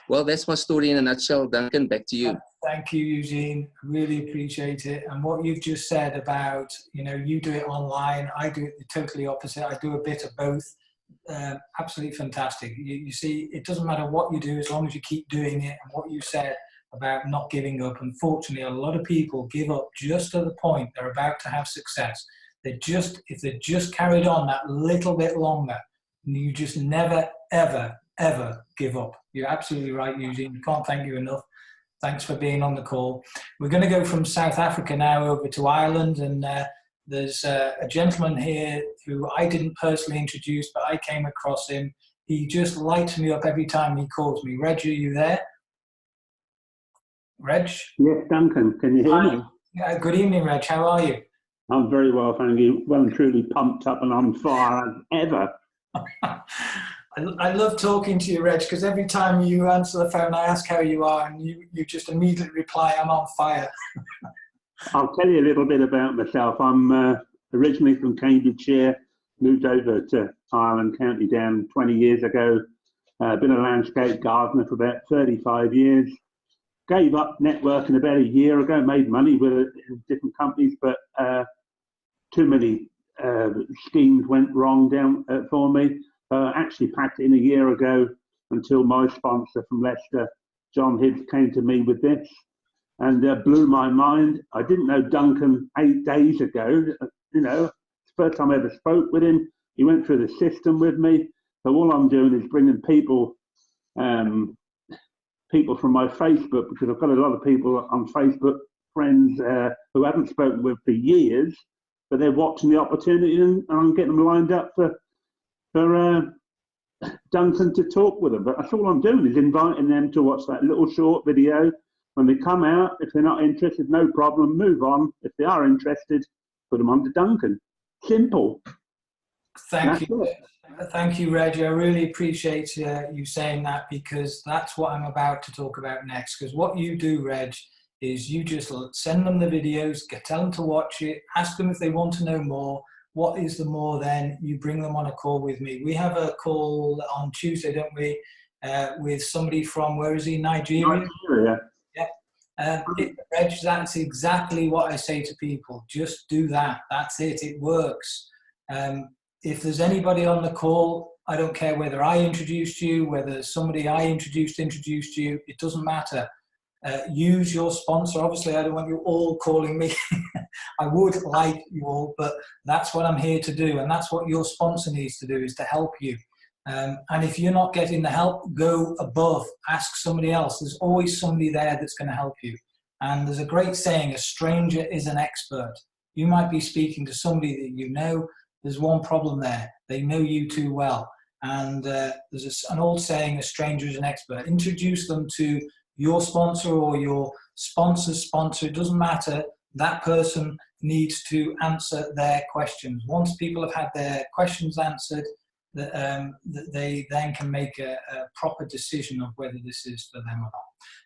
Well, that's my story in a nutshell. Duncan, back to you. Thank you, Eugene. Really appreciate it. And what you've just said about, you know, you do it online, I do it the totally opposite. I do a bit of both. Absolutely fantastic. You see, it doesn't matter what you do as long as you keep doing it. And what you said about not giving up, unfortunately, a lot of people give up just at the point they're about to have success. If they just carried on that little bit longer, you just never, ever, ever give up. You're absolutely right, Eugene. Can't thank you enough. Thanks for being on the call. We're going to go from South Africa now over to Ireland, and there's a gentleman here who I didn't personally introduce, but I came across him. He just lights me up every time he calls me. Reg, are you there? Reg? Yes, Duncan, can you hear me? Good evening, Reg. How are you? I'm very well, thank you. Well and truly pumped up and on fire as ever. I love talking to you, Reg, because every time you answer the phone, I ask how you are, and you just immediately reply, I'm on fire. I'll tell you a little bit about myself. I'm originally from Cambridgeshire, moved over to Ireland, County Down 20 years ago. Been a landscape gardener for about 35 years. Gave up networking about a year ago, made money with different companies, but too many schemes went wrong down for me. Actually packed it in a year ago until my sponsor from Leicester, John Hibbs, came to me with this and blew my mind. I didn't know Duncan 8 days ago. You know, it's the first time I ever spoke with him. He went through the system with me. So all I'm doing is bringing people from my Facebook, because I've got a lot of people on Facebook, friends who I haven't spoken with for years, but they're watching the opportunity, and I'm getting them lined up for Duncan to talk with them. But that's all I'm doing, is inviting them to watch that little short video. When they come out, if they're not interested, no problem, move on. If they are interested, put them on to Duncan. Simple. Thank you. Thank you, Reg. I really appreciate you saying that, because that's what I'm about to talk about next. Because what you do, Reg, is you just send them the videos, tell them to watch it, ask them if they want to know more. What is the more then? You bring them on a call with me. We have a call on Tuesday, don't we, with somebody from, where is he, Nigeria? Yeah. Reg, that's exactly what I say to people. Just do that. That's it. It works. If there's anybody on the call, I don't care whether I introduced you, whether somebody I introduced you, it doesn't matter. Use your sponsor. Obviously, I don't want you all calling me. I would like you all, but that's what I'm here to do. And that's what your sponsor needs to do, is to help you. And if you're not getting the help, go above, ask somebody else. There's always somebody there that's going to help you. And there's a great saying, a stranger is an expert. You might be speaking to somebody that you know. There's one problem there. They know you too well. And there's an old saying, a stranger is an expert. Introduce them to your sponsor or your sponsor's sponsor. It doesn't matter. That person needs to answer their questions. Once people have had their questions answered, they then can make a proper decision of whether this is for them or not.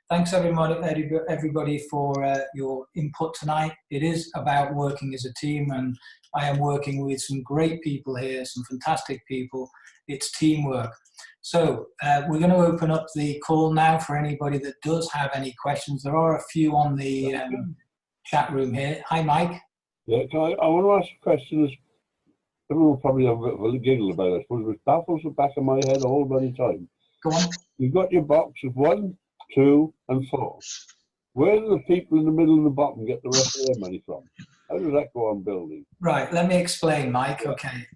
Thanks everybody for your input tonight. It is about working as a team, and I am working with some great people here, some fantastic people. It's teamwork. So we're going to open up the call now for anybody that does have any questions. There are a few on the chat room here. Hi, Mike. Yeah, I want to ask a question. Everyone will probably have a bit of a giggle about it, but it baffles the back of my head all the time. Go on. You've got your box of 1, 2, and 4. Where do the people in the middle and the bottom get the rest of their money from? How does that go on building? Right, let me explain, Mike. Okay,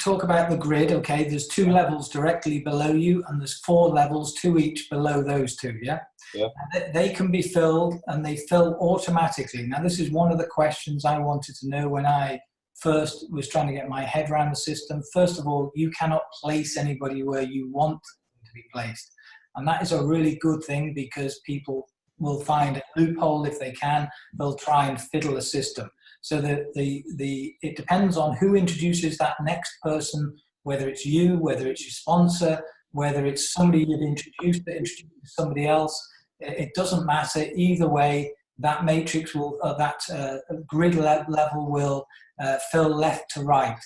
talk about the grid. Okay, there's 2 levels directly below you, and there's 4 levels, 2 each below those 2. Yeah. Yeah. They can be filled, and they fill automatically. Now, this is one of the questions I wanted to know when I first was trying to get my head around the system. First of all, you cannot place anybody where you want them to be placed, and that is a really good thing, because people will find a loophole if they can. They'll try and fiddle the system. So that it depends on who introduces that next person, whether it's you, whether it's your sponsor, whether it's somebody you've introduced that introduces somebody else. It doesn't matter. Either way, that matrix will, that grid level will fill left to right.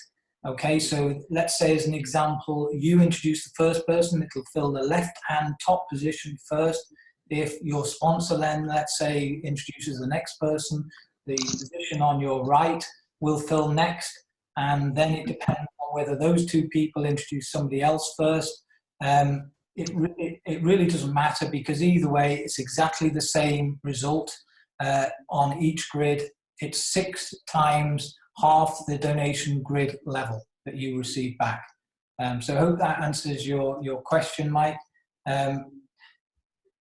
Okay, so let's say as an example, you introduce the first person, it'll fill the left-hand top position first. If your sponsor then, let's say, introduces the next person, the position on your right will fill next, and then it depends on whether those 2 people introduce somebody else first. It really doesn't matter, because either way, it's exactly the same result on each grid. It's 6 times half the donation grid level that you receive back. So I hope that answers your question, Mike.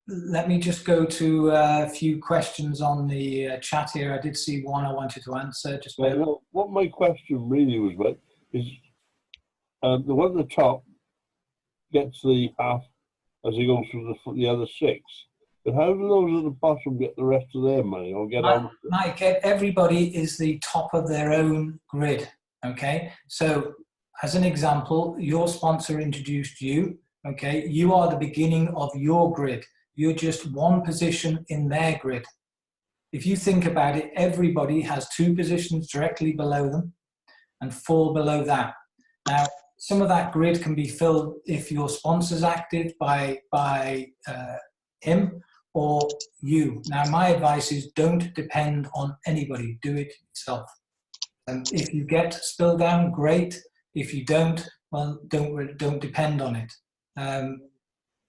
Let me just go to a few questions on the chat here. I did see one I wanted to answer. Just well, what my question really was about is the one at the top gets the half as he goes through the other 6. But how do those at the bottom get the rest of their money or get on? Mike, everybody is the top of their own grid. Okay, so as an example, your sponsor introduced you. Okay, you are the beginning of your grid. You're just one position in their grid. If you think about it, everybody has 2 positions directly below them and 4 below that. Now, some of that grid can be filled if your sponsor's active by him or you. Now, my advice is don't depend on anybody. Do it yourself. And if you get spill down, great. If you don't, well, don't depend on it.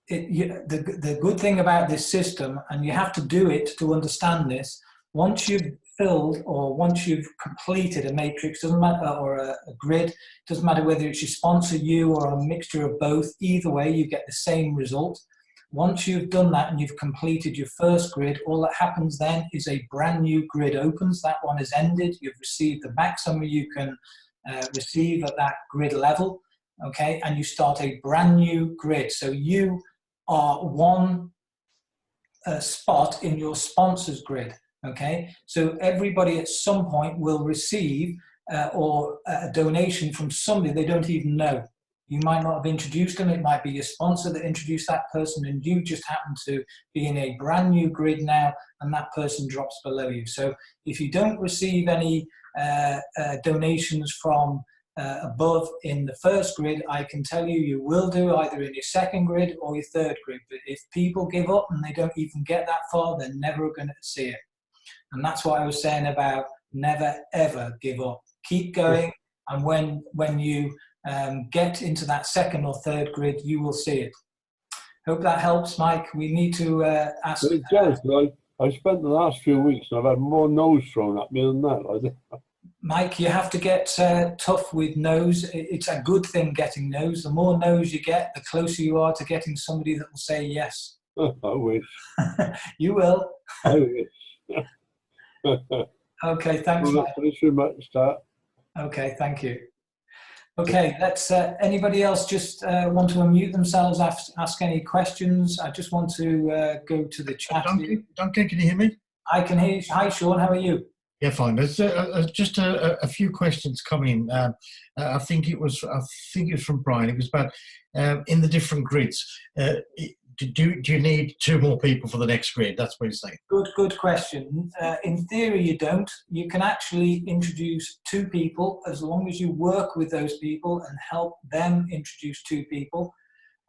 The good thing about this system, and you have to do it to understand this, once you've filled or once you've completed a matrix, doesn't matter, or a grid, doesn't matter whether it's your sponsor, you, or a mixture of both, either way you get the same result. Once you've done that and you've completed your first grid, all that happens then is a brand new grid opens. That one is ended. You've received the maximum you can receive at that grid level, okay, and you start a brand new grid. So you are one spot in your sponsor's grid, okay? So everybody at some point will receive or a donation from somebody they don't even know. You might not have introduced them. It might be your sponsor that introduced that person, and you just happen to be in a brand new grid now, and that person drops below you. So if you don't receive any donations from above in the first grid, I can tell you, you will do either in your second grid or your third grid. But if people give up and they don't even get that far, they're never going to see it. And that's what I was saying about never, ever give up. Keep going. And when you get into that second or third grid, you will see it. Hope that helps, Mike. We need to ask. It does, I spent the last few weeks and I've had more no's thrown at me than that. Mike, you have to get tough with no's. It's a good thing getting no's. The more no's you get, the closer you are to getting somebody that will say yes. I wish. You will. I wish. Okay, thanks, Well, Mike. thanks very much, Stat. Okay, thank you. Okay, let's. Anybody else just want to unmute themselves, ask any questions? I just want to go to the chat. Duncan, can you hear me? I can hear you. Hi, Sean. How are you? Yeah, fine. There's just a few questions coming. I think it was from Brian. It was about in the different grids. Do you need 2 more people for the next grid? That's what he's saying. Good question. In theory, you don't. You can actually introduce 2 people as long as you work with those people and help them introduce 2 people.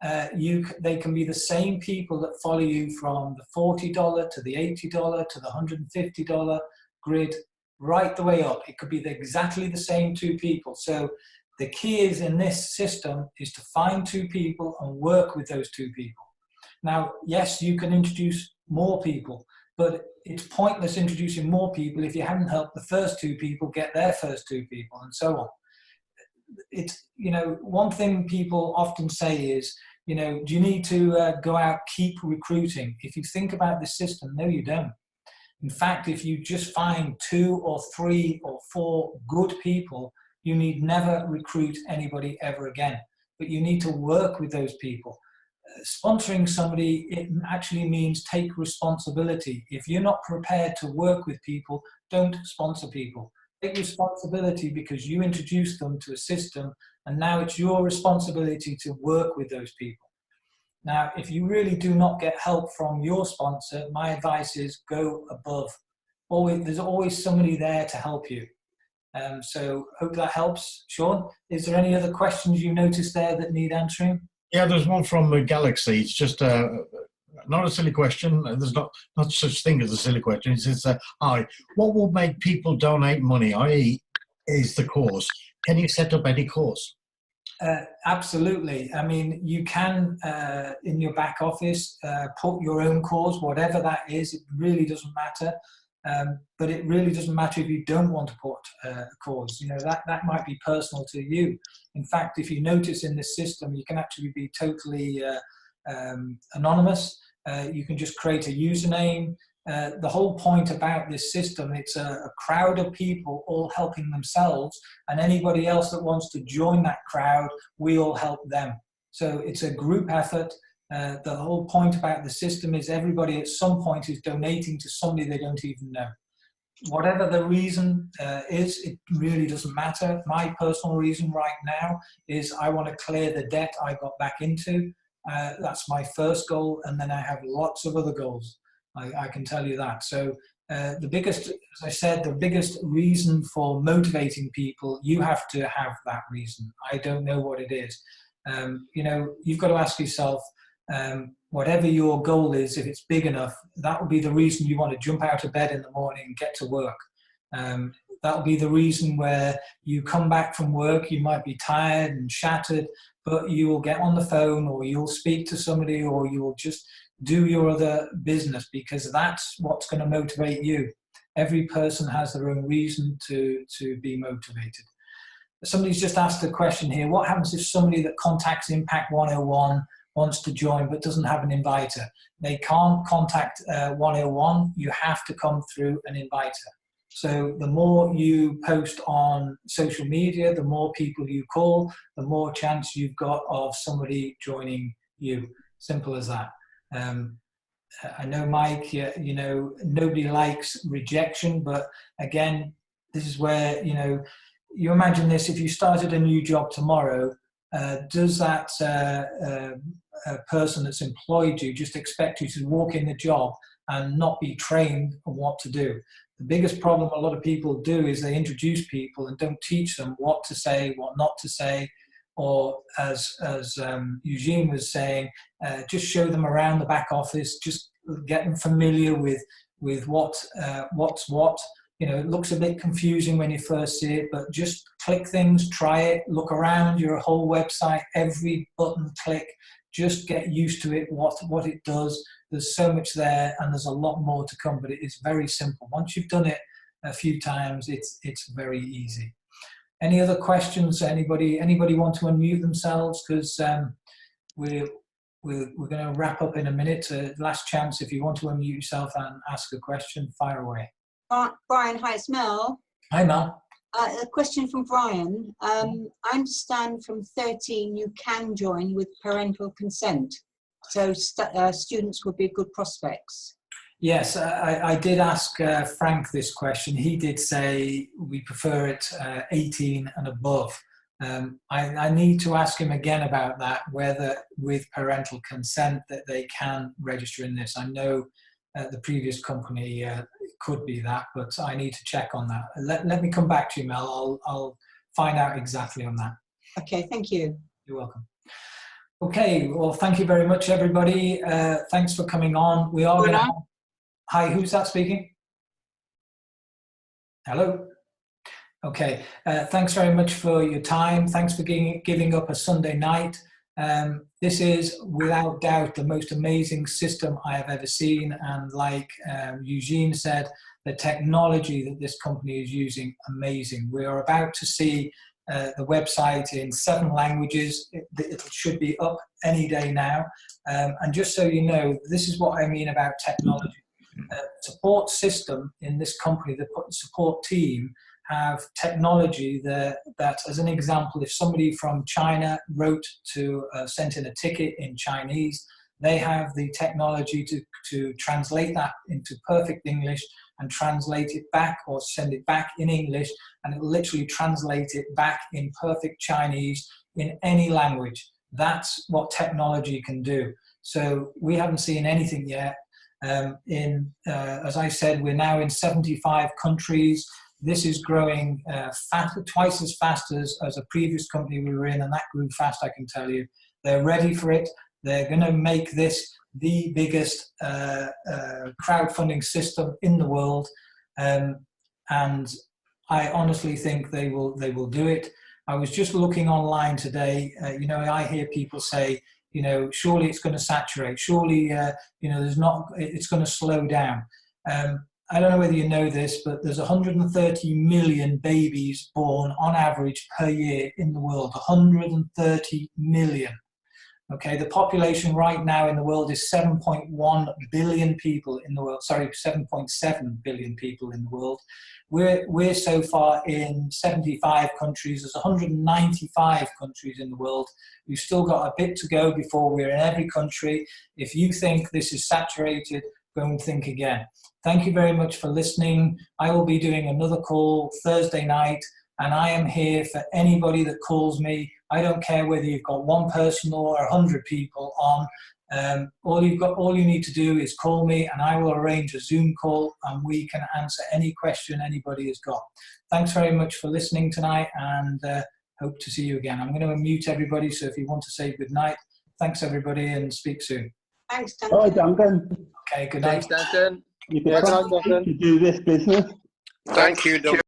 They can be the same people that follow you from the $40 to the $80 to the $150 grid, right the way up. It could be exactly the same 2 people. So the key is in this system is to find 2 people and work with those 2 people. Now, yes, you can introduce more people, but it's pointless introducing more people if you haven't helped the first 2 people get their first 2 people, and so on. It's, one thing people often say is, do you need to go out, keep recruiting? If you think about the system, no, you don't. In fact, if you just find 2 or 3 or 4 good people, you need never recruit anybody ever again. But you need to work with those people. Sponsoring somebody, it actually means take responsibility. If you're not prepared to work with people, don't sponsor people. Take responsibility because you introduced them to a system, and now it's your responsibility to work with those people. Now, if you really do not get help from your sponsor, my advice is go above. There's always somebody there to help you. So hope that helps. Sean, is there any other questions you noticed there that need answering? Yeah, there's one from Galaxy. It's just not a silly question. There's not such thing as a silly question. It says, hi, what will make people donate money, i.e. is the cause? Can you set up any cause? Absolutely. I mean, you can, in your back office, put your own cause, whatever that is. It really doesn't matter. But it really doesn't matter if you don't want to put a cause. That might be personal to you. In fact, if you notice in this system, you can actually be totally anonymous. You can just create a username. The whole point about this system, it's a crowd of people all helping themselves, and anybody else that wants to join that crowd, we all help them. So it's a group effort. The whole point about the system is everybody at some point is donating to somebody they don't even know. Whatever the reason is, it really doesn't matter. My personal reason right now is I want to clear the debt I got back into. That's my first goal, and then I have lots of other goals. I can tell you that. So the biggest, as I said, the biggest reason for motivating people, you have to have that reason. I don't know what it is. You've got to ask yourself, whatever your goal is, if it's big enough, that will be the reason you want to jump out of bed in the morning and get to work. That will be the reason where you come back from work, you might be tired and shattered, but you will get on the phone, or you'll speak to somebody, or you will just do your other business, because that's what's going to motivate you. Every person has their own reason to be motivated. Somebody's just asked a question here. What happens if somebody that contacts Impact 101 wants to join but doesn't have an inviter? They can't contact 101. You have to come through an inviter. So the more you post on social media, the more people you call, the more chance you've got of somebody joining you. Simple as that. I know, Mike, nobody likes rejection, but again, this is where, you imagine this: if you started a new job tomorrow, does that person that's employed you just expect you to walk in the job and not be trained on what to do? The biggest problem a lot of people do is they introduce people and don't teach them what to say, what not to say, or as Eugene was saying, just show them around the back office, just get them familiar with what's what, you know, it looks a bit confusing when you first see it, but just click things, try it, look around your whole website, every button click, just get used to it, what it does. There's so much there, and there's a lot more to come, but it is very simple. Once you've done it a few times, it's very easy. Any other questions? Anybody want to unmute themselves? Because we're going to wrap up in a minute. Last chance, if you want to unmute yourself and ask a question, fire away. Brian, hi, it's Mel. Hi, Mel. A question from Brian. I understand from 13 you can join with parental consent, so students would be good prospects. Yes, I did ask Frank this question. He did say we prefer it 18 and above. I need to ask him again about that, whether with parental consent that they can register in this. I know the previous company could be that, but I need to check on that. Let me come back to you, Mel. I'll find out exactly on that. Okay, thank you. You're welcome. Okay, well, thank you very much, everybody. Thanks for coming on. We are going to... Hi, who's that speaking? Hello? Okay, thanks very much for your time. Thanks for giving up a Sunday night. This is, without doubt, the most amazing system I have ever seen. And like Eugene said, the technology that this company is using, amazing. We are about to see the website in 7 languages. It should be up any day now. And just so you know, this is what I mean about technology. Support system in this company, the support team, have technology that, as an example, if somebody from China sent in a ticket in Chinese, they have the technology to translate that into perfect English and translate it back, or send it back in English, and it literally translate it back in perfect Chinese in any language. That's what technology can do. So we haven't seen anything yet. As I said, we're now in 75 countries. This is growing twice as fast as a previous company we were in, and that grew fast, I can tell you. They're ready for it. They're going to make this the biggest crowdfunding system in the world, and I honestly think they will do it. I was just looking online today. You know, I hear people say, you know, surely it's going to saturate. Surely, you know, it's going to slow down. I don't know whether you know this, but there's 130 million babies born on average per year in the world. 130 million. Okay, the population right now in the world is 7.1 billion people in the world. Sorry, 7.7 billion people in the world. We're so far in 75 countries. There's 195 countries in the world. We've still got a bit to go before we're in every country. If you think this is saturated, go and think again. Thank you very much for listening. I will be doing another call Thursday night, and I am here for anybody that calls me. I don't care whether you've got 1 person or 100 people on. All you need to do is call me, and I will arrange a Zoom call, and we can answer any question anybody has got. Thanks very much for listening tonight, and hope to see you again. I'm going to unmute everybody, so if you want to say good night, thanks everybody, and speak soon. Thanks, Duncan. Hi, Duncan. Okay, good night. Thanks, Duncan. You can to do this business. Thank you, Duncan.